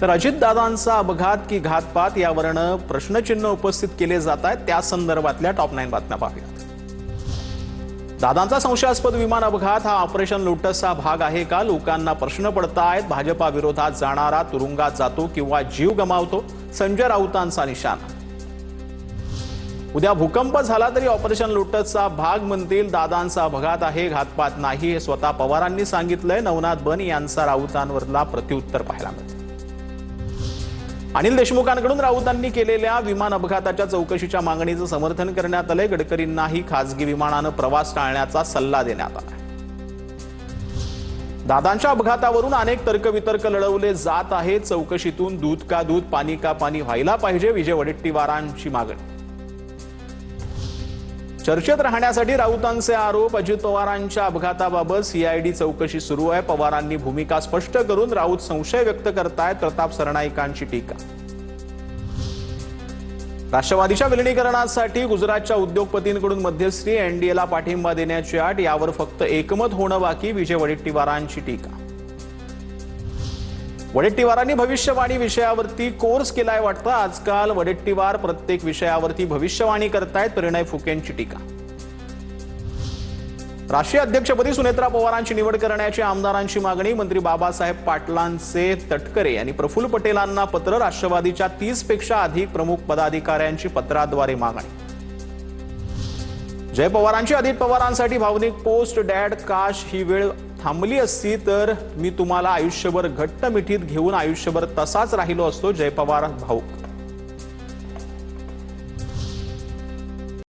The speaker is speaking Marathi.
तर अजितदादांचा अपघात की घातपात यावरनं प्रश्नचिन्ह उपस्थित केले जात आहेत। त्या संदर्भातल्या टॉप 9 बातम्या पाहूयात। दादांचा संशयास्पद विमान अपघात हा ऑपरेशन लोटसचा भाग आहे का? लोकांना प्रश्न पडतायत। भाजपा विरोधात जाणारा तुरुंगात जातो किंवा जीव गमावतो, संजय राऊतांचा निशाणा। उद्या भूकंप झाला तरी ऑपरेशन लोटसचा भाग म्हणतील। दादांचा अपघात आहे, घातपात नाही, हे स्वतः पवारांनी सांगितलंय। नवनाथ बन यांचा राऊतांवरला प्रत्युत्तर पाहायला मिळतं। अनिल देशमुखांकडून राऊतांनी केलेल्या विमान अपघाताच्या चौकशीच्या मागणीचं समर्थन करण्यात आलंय। गडकरींनाही खासगी विमानानं प्रवास टाळण्याचा सल्ला देण्यात आला। दादांच्या अपघातावरून अनेक तर्कवितर्क लढवले जात आहेत। चौकशीतून दूध का दूध, पाणी का पाणी व्हायला पाहिजे, विजय वडेट्टीवारांची मागणी। चर्चेत राहण्यासाठी राऊतांचे आरोप। अजित पवारांच्या अपघाताबाबत सीआयडी चौकशी सुरू आहे। पवारांनी भूमिका स्पष्ट करून राऊत संशय व्यक्त करतायत। प्रताप सरनाईकांची टीका। राष्ट्रवादीच्या विलीनीकरणासाठी गुजरातच्या उद्योगपतींकडून मध्यस्थी, एनडीएला पाठिंबा देण्याची अट, यावर फक्त एकमत होणं बाकी, विजय वडेट्टीवारांची टीका। वडेट्टीवारांनी भविष्यवाणी विषयावरती कोर्स केलाय वाटतं। आजकाल वडेट्टीवार प्रत्येक विषयावरती भविष्यवाणी करतायत, परिणय फुकेंची टीका। राष्ट्रीय अध्यक्षपदी सुनेत्रा पवारांची निवड करण्याची आमदारांची मागणी। मंत्री बाबासाहेब पाटलांचे तटकरे यांनी प्रफुल्ल पटेलांना पत्र। राष्ट्रवादीच्या 30 पेक्षा अधिक प्रमुख पदाधिकाऱ्यांची पत्राद्वारे मागणी। जय पवारांची अजित पवारांसाठी भावनिक पोस्ट। डॅड, काश ही वेळ थांबली असती तर मी तुम्हाला आयुष्यभर घट्ट मिठीत घेऊन आयुष्यभर तसाच राहिलो असतो। जय पवार भाऊक।